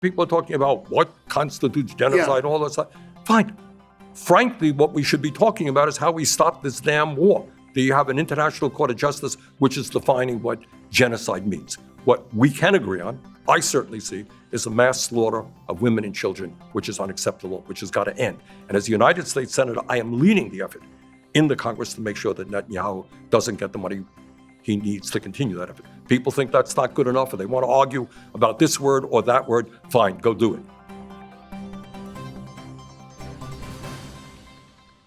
People are talking about what constitutes genocide and all that stuff. Fine. Frankly, what we should be talking about is how we stop this damn war. Do you have an international court of justice which is defining what genocide means? What we can agree on, I certainly see, is a mass slaughter of women and children, which is unacceptable, which has got to end. And as a United States Senator, I am leading the effort in the Congress to make sure that Netanyahu doesn't get the money he needs to continue that effort. People think that's not good enough, or they want to argue about this word or that word. Fine, go do it.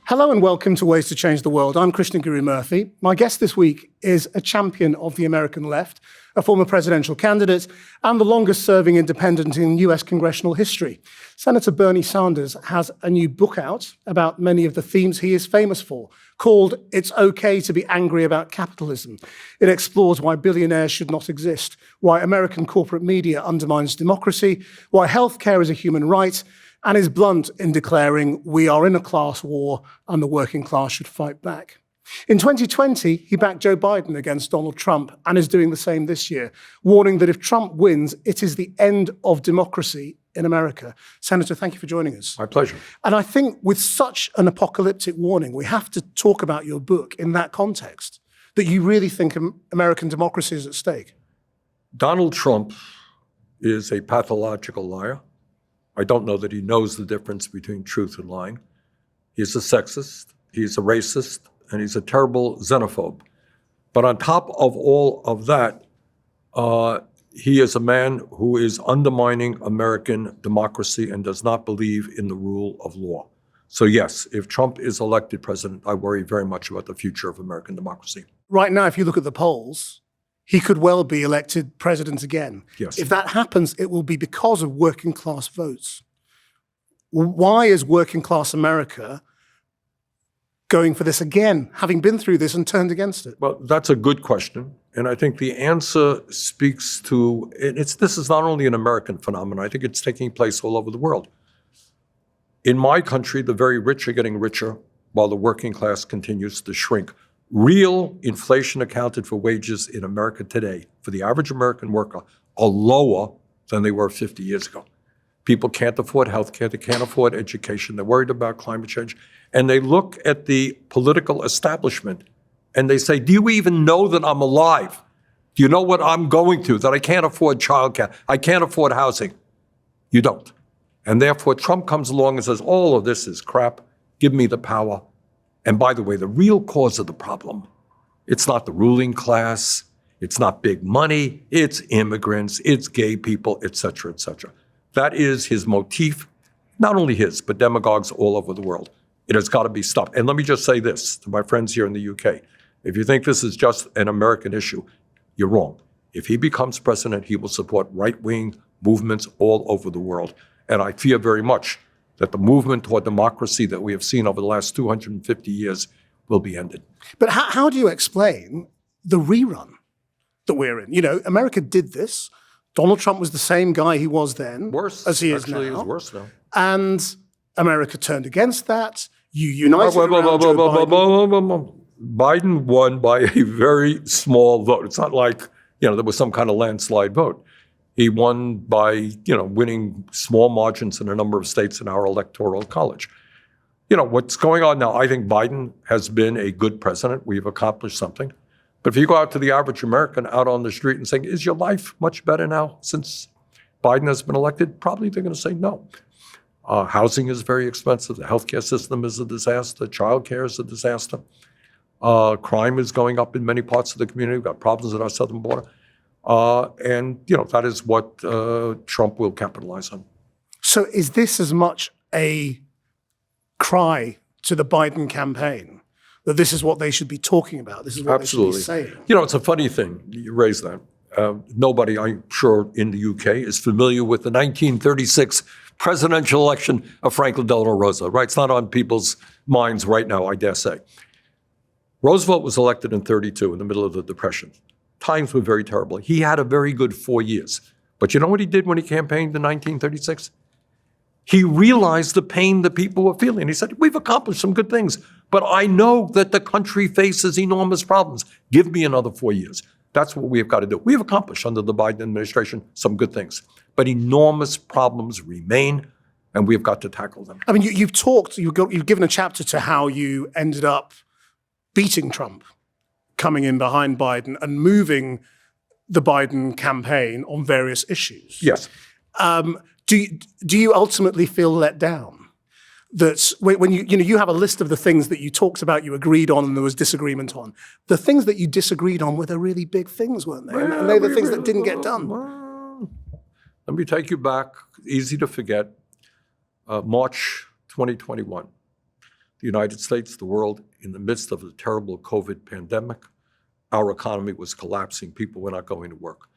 Hello and welcome to Ways to Change the World. I'm Krishnan Guru-Murthy. My guest this week is a champion of the American left, a former presidential candidate, and the longest-serving independent in US congressional history. Senator Bernie Sanders has a new book out about many of the themes he is famous for, called It's Okay to be Angry About Capitalism. It explores why billionaires should not exist, why American corporate media undermines democracy, why healthcare is a human right, and is blunt in declaring we are in a class war and the working class should fight back. In 2020, he backed Joe Biden against Donald Trump and is doing the same this year, warning that if Trump wins, it is the end of democracy in America. Senator, thank you for joining us. My pleasure. And I think with such an apocalyptic warning, we have to talk about your book in that context, that you really think American democracy is at stake. Donald Trump is a pathological liar. I don't know that he knows the difference between truth and lying. He's a sexist, he's a racist, and he's a terrible xenophobe. But on top of all of that, he is a man who is undermining American democracy and does not believe in the rule of law. So yes, if Trump is elected president, I worry very much about the future of American democracy. Right now, if you look at the polls, he could well be elected president again. Yes. If that happens, it will be because of working class votes. Why is working class America going for this again, having been through this and turned against it? Well, that's a good question. And I think the answer speaks to, this is not only an American phenomenon, I think it's taking place all over the world. In my country, the very rich are getting richer while the working class continues to shrink. Real inflation accounted for wages in America today, for the average American worker, are lower than they were 50 years ago. People can't afford healthcare, they can't afford education, they're worried about climate change. And they look at the political establishment and they say, do you even know that I'm alive? Do you know what I'm going through, that I can't afford childcare, I can't afford housing? You don't. And therefore, Trump comes along and says, all of this is crap, give me the power. And by the way, the real cause of the problem, it's not the ruling class, it's not big money, it's immigrants, it's gay people, et cetera, et cetera. That is his motif, not only his, but demagogues all over the world. It has got to be stopped. And let me just say this to my friends here in the UK. If you think this is just an American issue, you're wrong. If he becomes president, he will support right-wing movements all over the world. And I fear very much that the movement toward democracy that we have seen over the last 250 years will be ended. But how do you explain the rerun that we're in? You know, America did this. Donald Trump was the same guy he was then, worse, as he is actually, now. It's worse now. And America turned against that. You united around Joe Biden. Biden won by a very small vote. It's not like, there was some kind of landslide vote. He won by, winning small margins in a number of states in our electoral college. What's going on now, I think Biden has been a good president. We've accomplished something. But if you go out to the average American out on the street and say, is your life much better now since Biden has been elected? Probably they're going to say no. Housing is very expensive. The healthcare system is a disaster. Childcare is a disaster. Crime is going up in many parts of the community. We've got problems at our southern border. And that is what Trump will capitalize on. So is this as much a cry to the Biden campaign that this is what they should be talking about? This is what Absolutely. They should be saying? It's a funny thing. You raise that. Nobody, I'm sure, in the UK is familiar with the 1936 presidential election of Franklin Delano Roosevelt, right? It's not on people's minds right now, I dare say. Roosevelt was elected in 32 in the middle of the Depression. Times were very terrible. He had a very good 4 years. But you know what he did when he campaigned in 1936? He realized the pain that people were feeling. He said, we've accomplished some good things, but I know that the country faces enormous problems. Give me another 4 years. That's what we have got to do. We have accomplished under the Biden administration some good things, but enormous problems remain, and we've got to tackle them. I mean, you've given a chapter to how you ended up beating Trump, coming in behind Biden and moving the Biden campaign on various issues. Yes. Do you ultimately feel let down? That when you have a list of the things that you talked about, you agreed on, and there was disagreement on. The things that you disagreed on were the really big things, weren't they? And they're the things that didn't get done. Well, let me take you back, easy to forget, March 2021. The United States, the world, in the midst of the terrible COVID pandemic, our economy was collapsing. People were not going to work.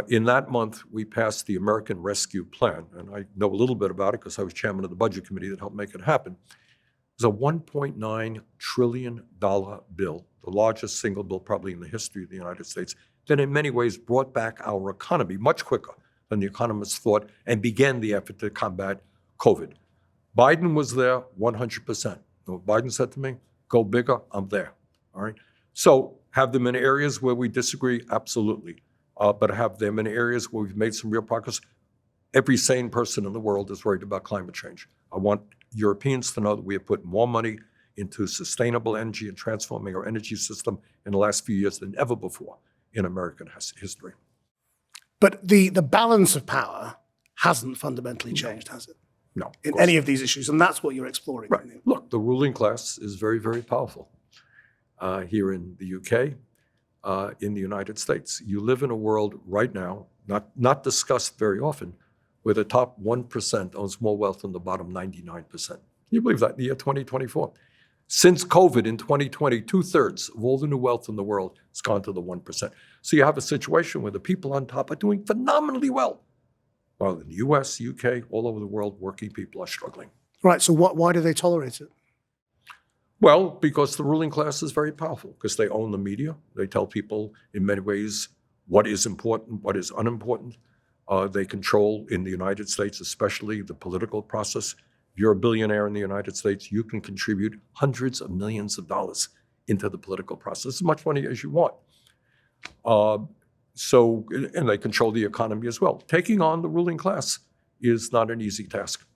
In that month, we passed the American Rescue Plan, and I know a little bit about it because I was chairman of the budget committee that helped make it happen. It was a $1.9 trillion bill, the largest single bill probably in the history of the United States, that in many ways brought back our economy much quicker than the economists thought and began the effort to combat COVID. Biden was there 100%. You know what Biden said to me? Go bigger, I'm there. All right. So have them in areas where we disagree? Absolutely. But have them in areas where we've made some real progress. Every sane person in the world is worried about climate change. I want Europeans to know that we have put more money into sustainable energy and transforming our energy system in the last few years than ever before in American history. But the balance of power hasn't fundamentally changed, has it? No. In any of these issues, and that's what you're exploring. Right. Look, the ruling class is very, very powerful. Here in the UK, in the United States, you live in a world right now, not discussed very often, where the top 1% owns more wealth than the bottom 99%. Can you believe that in the year 2024? Since COVID in 2020, 2/3 of all the new wealth in the world has gone to the 1%. So you have a situation where the people on top are doing phenomenally well, while in the US, UK, all over the world, working people are struggling. Right, so why do they tolerate it? Well, because the ruling class is very powerful, because they own the media. They tell people in many ways what is important, what is unimportant. They control, in the United States especially, the political process. If you're a billionaire in the United States, you can contribute hundreds of millions of dollars into the political process, as much money as you want. And they control the economy as well. Taking on the ruling class is not an easy task.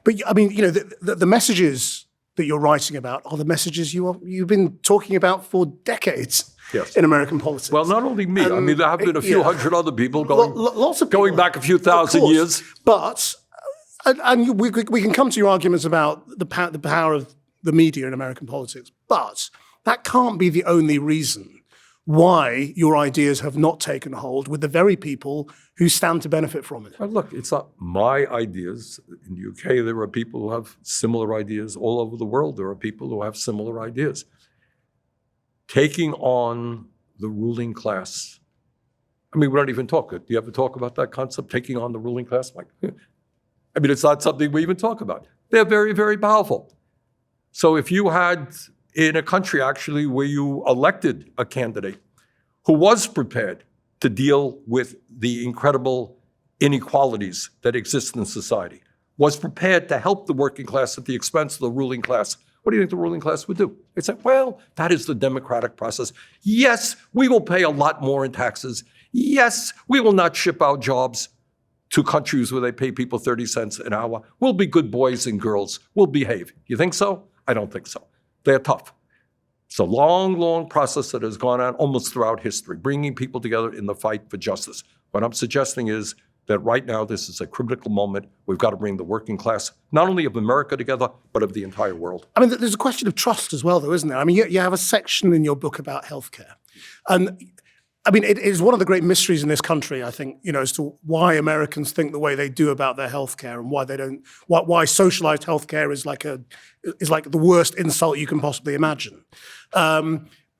But I mean, the messages that you're writing about are the messages you've been talking about for decades in American politics. Well, not only me. I mean, there have been a few hundred other people going back a few thousand years. But, and we can come to your arguments about the power of the media in American politics, but that can't be the only reason why your ideas have not taken hold with the very people who stand to benefit from it. Well, look, it's not my ideas. In the UK, there are people who have similar ideas. All over the world, there are people who have similar ideas. Taking on the ruling class. I mean, we don't even talk. Do you ever talk about that concept, taking on the ruling class? I mean, it's not something we even talk about. They're very, very powerful. So if you had, in a country actually where you elected a candidate who was prepared to deal with the incredible inequalities that exist in society, was prepared to help the working class at the expense of the ruling class, what do you think the ruling class would do? They'd say, well, that is the democratic process. Yes, we will pay a lot more in taxes. Yes, we will not ship out jobs to countries where they pay people 30 cents an hour. We'll be good boys and girls. We'll behave. You think so? I don't think so. They're tough. It's a long, long process that has gone on almost throughout history, bringing people together in the fight for justice. What I'm suggesting is that right now this is a critical moment. We've got to bring the working class, not only of America together, but of the entire world. I mean, there's a question of trust as well, though, isn't there? I mean, you have a section in your book about healthcare. And I mean, it is one of the great mysteries in this country, I think, as to why Americans think the way they do about their healthcare and why they don't, why socialized healthcare is like the worst insult you can possibly imagine.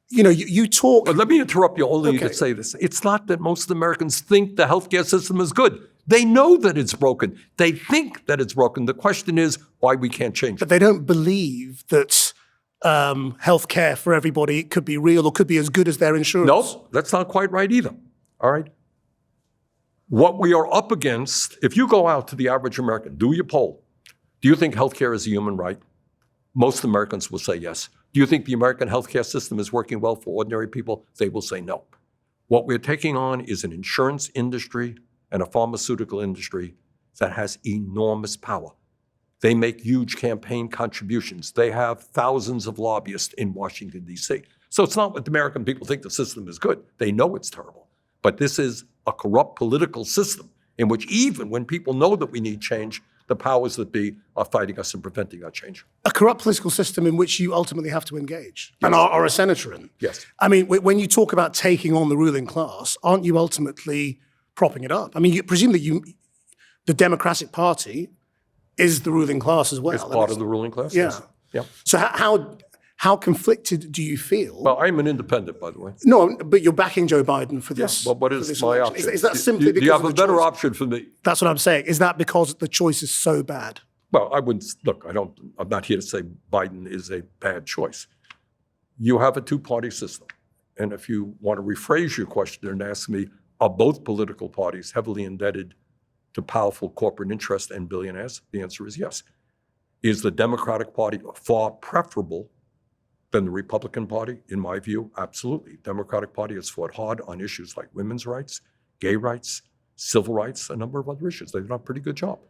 You talk. But let me interrupt you only to say this. It's not that most Americans think the healthcare system is good. They know that it's broken. They think that it's broken. The question is why we can't change it. But they don't believe that healthcare for everybody could be real or could be as good as their insurance. No, that's not quite right either. All right. What we are up against, if you go out to the average American, do your poll. Do you think healthcare is a human right? Most Americans will say yes. Do you think the American healthcare system is working well for ordinary people? They will say no. What we're taking on is an insurance industry and a pharmaceutical industry that has enormous power. They make huge campaign contributions. They have thousands of lobbyists in Washington, D.C. So it's not what the American people think the system is good. They know it's terrible. But this is a corrupt political system in which even when people know that we need change, the powers that be are fighting us and preventing that change. A corrupt political system in which you ultimately have to engage and are a senator in. Yes. I mean, when you talk about taking on the ruling class, aren't you ultimately propping it up? I mean, presumably the Democratic Party is the ruling class as well. It's part of the ruling class? Yeah. Yes. Yeah. So how conflicted do you feel? Well, I'm an independent, by the way. No, but you're backing Joe Biden for this. Well, what is my option? Is that simply because do you have of a the better choice? option for me? That's what I'm saying. Is that because the choice is so bad? Well, I wouldn't, look, I'm not here to say Biden is a bad choice. You have a two-party system. And if you want to rephrase your question and ask me, are both political parties heavily indebted to powerful corporate interests and billionaires? The answer is yes. Is the Democratic Party far preferable than the Republican Party? In my view, absolutely. Democratic Party has fought hard on issues like women's rights, gay rights, civil rights, a number of other issues. They've done a pretty good job.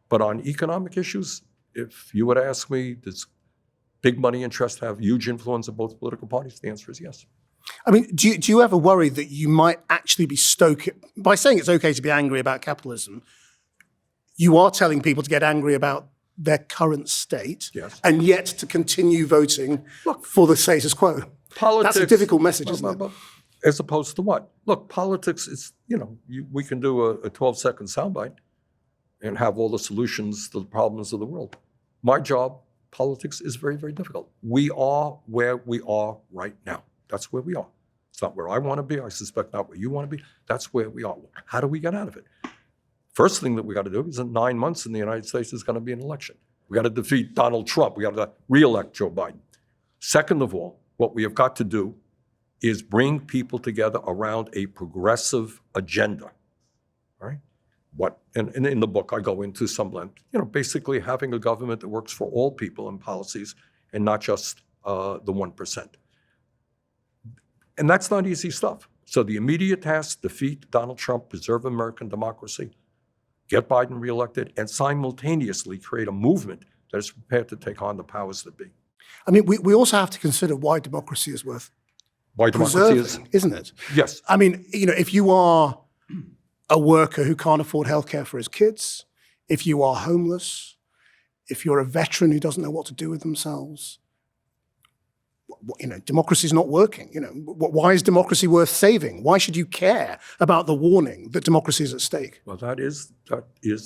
But on economic issues, if you would ask me, does big money interests have huge influence on both political parties? The answer is yes. I mean, do you ever worry that you might actually be by saying it's okay to be angry about capitalism, you are telling people to get angry about their current state, Yes. and yet to continue voting for the status quo? Politics, That's a difficult message, isn't it? As opposed to what? Look, politics is, we can do a 12-second soundbite and have all the solutions to the problems of the world. My job, politics, is very, very difficult. We are where we are right now. That's where we are. It's not where I want to be. I suspect not where you want to be. That's where we are. How do we get out of it? First thing that we got to do is in 9 months in the United States is going to be an election. We got to defeat Donald Trump. We got to re-elect Joe Biden. Second of all, what we have got to do is bring people together around a progressive agenda. All right? And in the book, I go into some length, basically having a government that works for all people and policies and not just the 1%. And that's not easy stuff. So the immediate task, defeat Donald Trump, preserve American democracy, get Biden reelected, and simultaneously create a movement that is prepared to take on the powers that be. I mean, we also have to consider why democracy is worth Why preserving, isn't it? Yes. I mean, if you are a worker who can't afford healthcare for his kids, if you are homeless, if you're a veteran who doesn't know what to do with themselves, democracy is not working. Why is democracy worth saving? Why should you care about the warning that democracy is at stake? Well, that is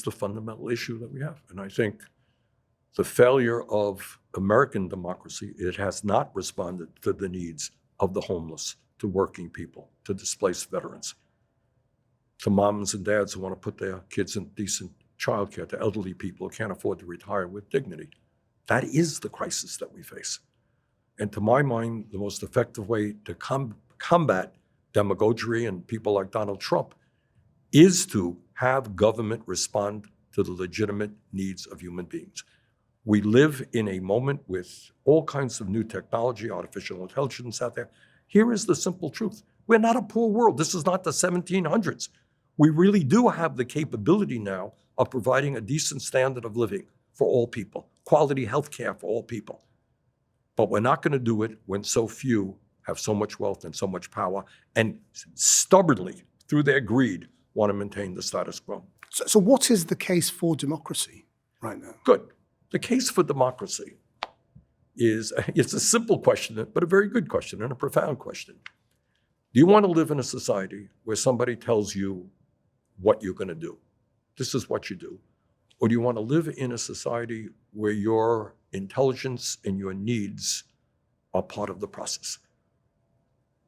the fundamental issue that we have. And I think the failure of American democracy, it has not responded to the needs of the homeless, to working people, to displaced veterans, to moms and dads who want to put their kids in decent childcare, to elderly people who can't afford to retire with dignity. That is the crisis that we face. And to my mind, the most effective way to combat demagoguery and people like Donald Trump is to have government respond to the legitimate needs of human beings. We live in a moment with all kinds of new technology, artificial intelligence out there. Here is the simple truth. We're not a poor world. This is not the 1700s. We really do have the capability now of providing a decent standard of living for all people, quality health care for all people. But we're not going to do it when so few have so much wealth and so much power and stubbornly, through their greed, want to maintain the status quo. So what is the case for democracy right now? Good. The case for democracy it's a simple question, but a very good question and a profound question. Do you want to live in a society where somebody tells you what you're going to do? This is what you do. Or do you want to live in a society where your intelligence and your needs are part of the process?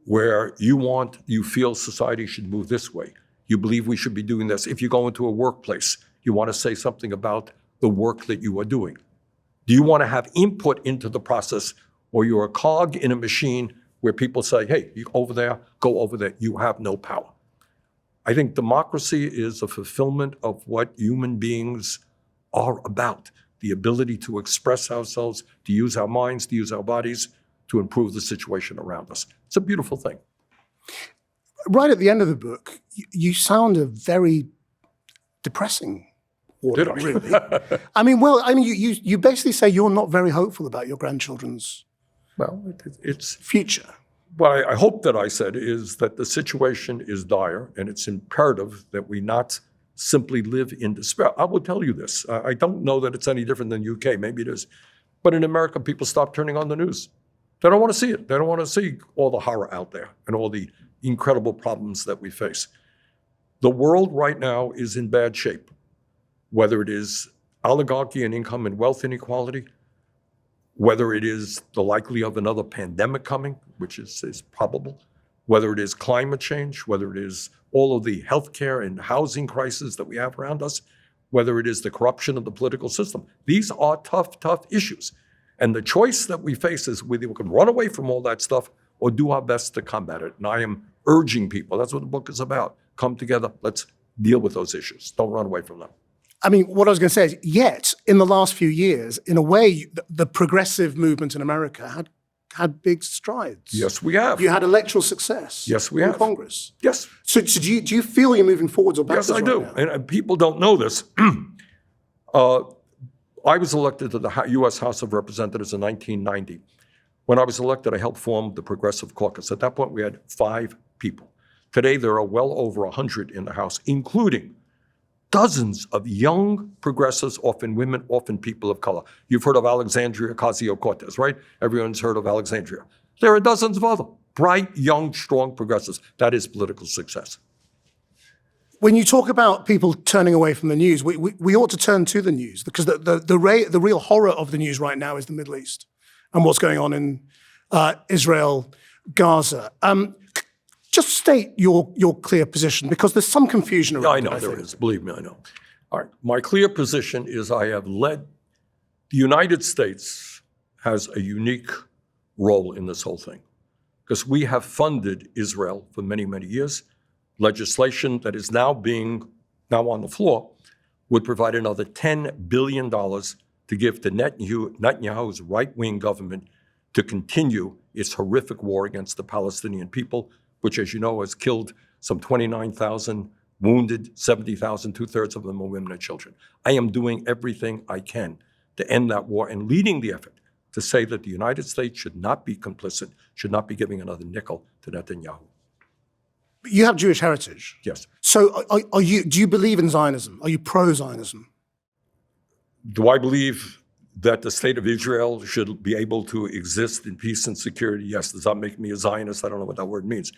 Where you feel society should move this way. You believe we should be doing this. If you go into a workplace, you want to say something about the work that you are doing. Do you want to have input into the process, or you're a cog in a machine where people say, hey, you over there, go over there, you have no power? I think democracy is a fulfillment of what human beings are about, the ability to express ourselves, to use our minds, to use our bodies, to improve the situation around us. It's a beautiful thing. Right at the end of the book, you sound a very depressing Did warning, I? really. I mean, you basically say you're not very hopeful about your grandchildren's Well, it's future. what I hope that I said is that the situation is dire, and it's imperative that we not simply live in despair. I will tell you this. I don't know that it's any different than UK. Maybe it is. But in America, people stop turning on the news. They don't want to see it. They don't want to see all the horror out there and all the incredible problems that we face. The world right now is in bad shape, whether it is oligarchy and income and wealth inequality, whether it is the likelihood of another pandemic coming, which is probable, whether it is climate change, whether it is all of the healthcare and housing crisis that we have around us, whether it is the corruption of the political system. These are tough, tough issues. And the choice that we face is whether we can run away from all that stuff or do our best to combat it. And I am urging people, that's what the book is about. Come together, let's deal with those issues. Don't run away from them. I mean, what I was going to say is, yet, in the last few years, in a way, the progressive movement in America had big strides. Yes, we have. You had electoral success. Yes, we in have. Congress. Yes. So do you feel you're moving forwards or backwards? Yes, I do. Right now? And people don't know this. I was elected to the U.S. House of Representatives in 1990. When I was elected, I helped form the Progressive Caucus. At that point, we had 5 people. Today, there are well over 100 in the House, including dozens of young progressives, often women, often people of color. You've heard of Alexandria Ocasio-Cortez, right? Everyone's heard of Alexandria. There are dozens of other bright, young, strong progressives. That is political success. When you talk about people turning away from the news, we ought to turn to the news, because the real horror of the news right now is the Middle East and what's going on in Israel, Gaza. Just state your clear position, because there's some confusion around Yeah, I know it, there think. is. Believe me, I know. All right. My clear position is I have led. The United States has a unique role in this whole thing, because we have funded Israel for many, many years. Legislation that is now on the floor would provide another $10 billion to give to Netanyahu's right-wing government to continue its horrific war against the Palestinian people, which, as you know, has killed some 29,000, wounded 70,000, 2/3 of them are women and children. I am doing everything I can to end that war and leading the effort to say that the United States should not be complicit, should not be giving another nickel to Netanyahu. You have Jewish heritage. Yes. So do you believe in Zionism? Are you pro-Zionism? Do I believe that the state of Israel should be able to exist in peace and security? Yes. Does that make me a Zionist? I don't know what that word means.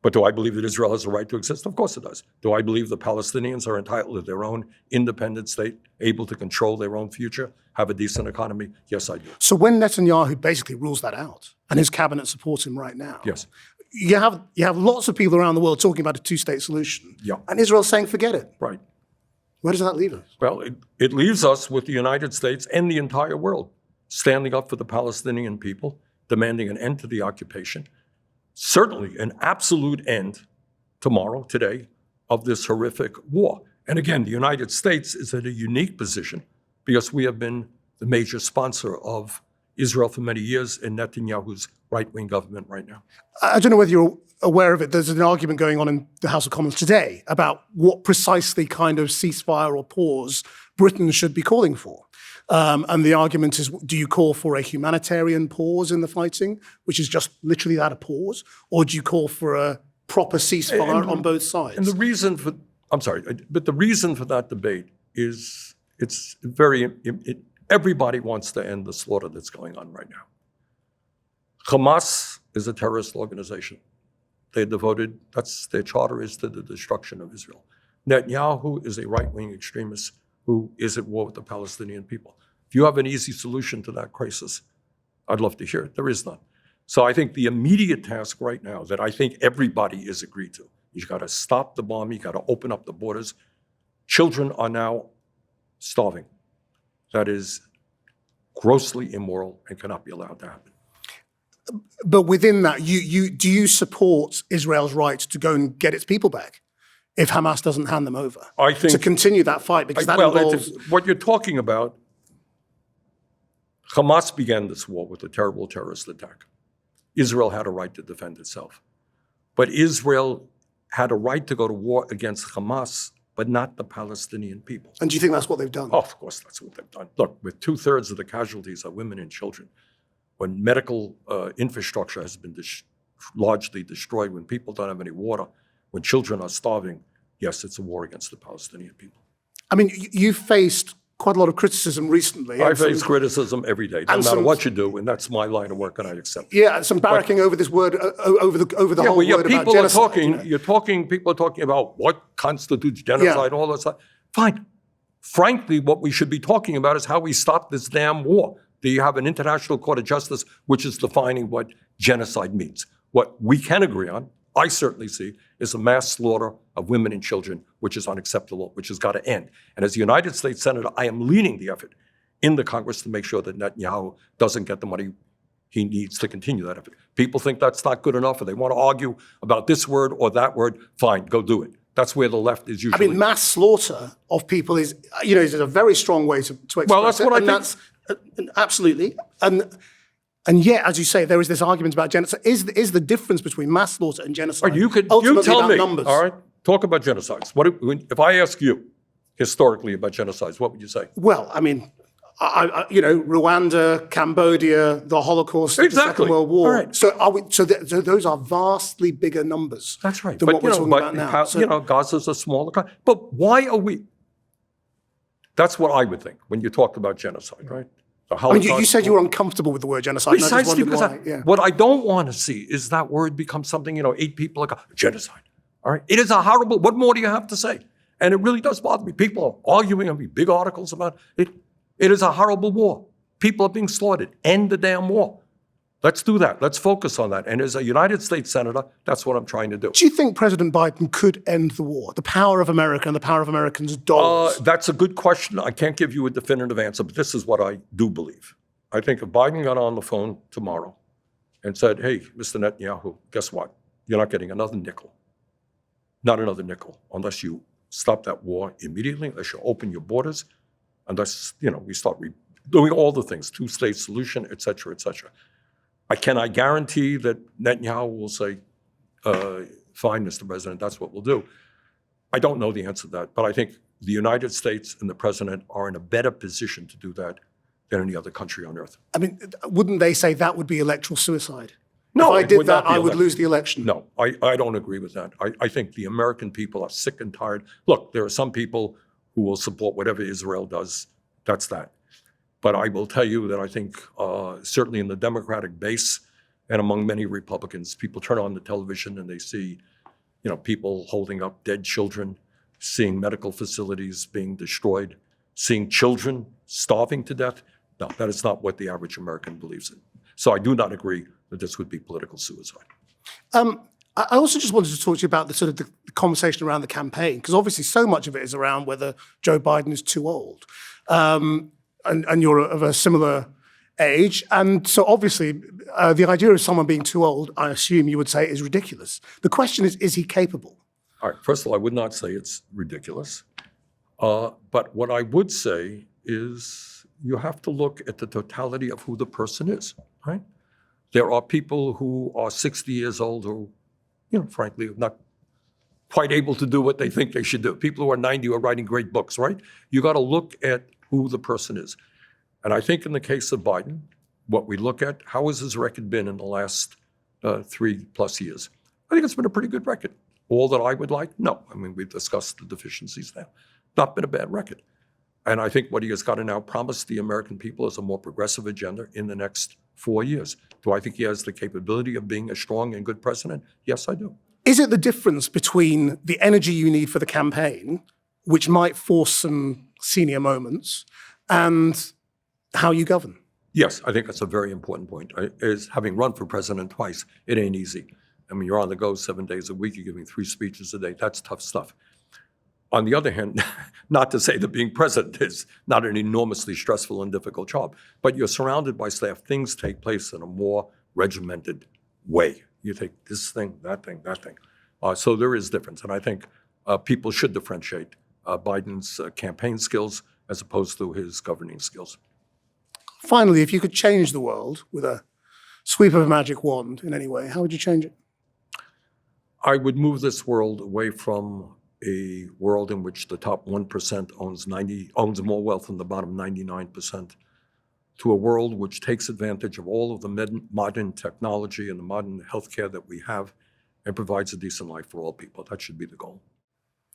But do I believe that Israel has a right to exist? Of course it does. Do I believe the Palestinians are entitled to their own independent state, able to control their own future, have a decent economy? Yes, I do. So when Netanyahu basically rules that out, and his cabinet supports him right now, Yes. you have lots of people around the world talking about a two-state solution, Yeah. and Israel's saying, forget it. Right. Where does that leave us? Well, it leaves us with the United States and the entire world standing up for the Palestinian people, demanding an end to the occupation, certainly an absolute end tomorrow, today, of this horrific war. And again, the United States is in a unique position because we have been the major sponsor of Israel for many years in Netanyahu's right-wing government right now. I don't know whether you're aware of it. There's an argument going on in the House of Commons today about what precisely kind of ceasefire or pause Britain should be calling for. And the argument is, do you call for a humanitarian pause in the fighting, which is just literally that, a pause? Or do you call for a proper ceasefire on both sides? And the reason for, but the reason for that debate is it's very, everybody wants to end the slaughter that's going on right now. Hamas is a terrorist organization. They're devoted, their charter is to the destruction of Israel. Netanyahu is a right-wing extremist who is at war with the Palestinian people. If you have an easy solution to that crisis, I'd love to hear it. There is none. So I think the immediate task right now that I think everybody is agreed to, you've got to stop the bombing, you've got to open up the borders. Children are now starving. That is grossly immoral and cannot be allowed to happen. But within that, do you support Israel's right to go and get its people back if Hamas doesn't hand them over? I think to continue that fight, because that involves... what you're talking about, Hamas began this war with a terrible terrorist attack. Israel had a right to defend itself. But Israel had a right to go to war against Hamas, but not the Palestinian people. And do you think that's what they've done? Oh, of course, that's what they've done. Look, with 2/3 of the casualties are women and children, when medical infrastructure has been largely destroyed, when people don't have any water, when children are starving, yes, it's a war against the Palestinian people. I mean, you've faced quite a lot of criticism recently. I face criticism every day, no matter what you do, and that's my line of work, and I accept it. Yeah, some barracking over this word, over the whole word about people genocide. are talking, people are talking about what constitutes genocide and all that stuff. Fine. Frankly, what we should be talking about is how we stop this damn war. Do you have an international court of justice which is defining what genocide means? What we can agree on, I certainly see, is a mass slaughter of women and children, which is unacceptable, which has got to end. And as a United States Senator, I am leading the effort in the Congress to make sure that Netanyahu doesn't get the money he needs to continue that effort. People think that's not good enough, or they want to argue about this word or that word. Fine, go do it. That's where the left is usually. I mean, mass slaughter of people is a very strong way to express it. Well, that's what I think. That's, absolutely. And yet, as you say, there is this argument about genocide. Is the difference between mass slaughter and genocide you ultimately tell about me, numbers? all right? Talk about genocides. If I ask you historically about genocides, what would you say? Well, I mean, Rwanda, Cambodia, the Holocaust, the Second World War. All right. So those are vastly bigger numbers. That's right. Than what we're talking about now. Gaza's a smaller country. But why are we? That's what I would think when you talk about genocide, right? I mean, you said you were uncomfortable with the word genocide. Precisely because what I don't want to see is that word become something, 8 people like genocide. All right. It is a horrible, what more do you have to say? And it really does bother me. People are arguing, big articles about it. It is a horrible war. People are being slaughtered. End the damn war. Let's do that. Let's focus on that. And as a United States Senator, that's what I'm trying to do. Do you think President Biden could end the war? The power of America and the power of Americans' dollars? That's a good question. I can't give you a definitive answer, but this is what I do believe. I think if Biden got on the phone tomorrow and said, hey, Mr. Netanyahu, guess what? You're not getting another nickel. Not another nickel, unless you stop that war immediately, unless you open your borders, unless, we start doing all the things, two-state solution, et cetera, et cetera. Can I guarantee that Netanyahu will say, fine, Mr. President, that's what we'll do? I don't know the answer to that, but I think the United States and the president are in a better position to do that than any other country on earth. I mean, wouldn't they say that would be electoral suicide? No, if I did that, I would lose the election. No, I don't agree with that. I think the American people are sick and tired. Look, there are some people who will support whatever Israel does. That's that. But I will tell you that I think certainly in the Democratic base and among many Republicans, people turn on the television and they see, people holding up dead children, seeing medical facilities being destroyed, seeing children starving to death. No, that is not what the average American believes in. So I do not agree that this would be political suicide. I also just wanted to talk to you about the conversation around the campaign, because obviously so much of it is around whether Joe Biden is too old. And you're of a similar age. And so obviously the idea of someone being too old, I assume you would say, is ridiculous. The question is he capable? All right, first of all, I would not say it's ridiculous. But what I would say is you have to look at the totality of who the person is, right? There are people who are 60 years old who, frankly, are not quite able to do what they think they should do. People who are 90 who are writing great books, right? You got to look at who the person is. And I think in the case of Biden, what we look at, how has his record been in the last 3+ years? I think it's been a pretty good record. All that I would like? No. I mean, we've discussed the deficiencies now. Not been a bad record. And I think what he has got to now promise the American people is a more progressive agenda in the next 4 years. Do I think he has the capability of being a strong and good president? Yes, I do. Is it the difference between the energy you need for the campaign, which might force some senior moments, and how you govern? Yes, I think that's a very important point. Is having run for president twice, it ain't easy. I mean, you're on the go 7 days a week, you're giving 3 speeches a day. That's tough stuff. On the other hand, not to say that being president is not an enormously stressful and difficult job, but you're surrounded by staff. Things take place in a more regimented way. You take this thing, that thing, that thing. So there is difference. And I think people should differentiate Biden's campaign skills as opposed to his governing skills. Finally, if you could change the world with a sweep of a magic wand in any way, how would you change it? I would move this world away from a world in which the top 1% owns more wealth than the bottom 99%, to a world which takes advantage of all of the modern technology and the modern healthcare that we have and provides a decent life for all people. That should be the goal.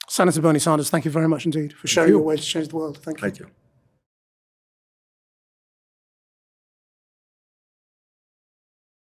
Senator Bernie Sanders, thank you very much indeed for sharing you. your way to change the world. Thank you. Thank you.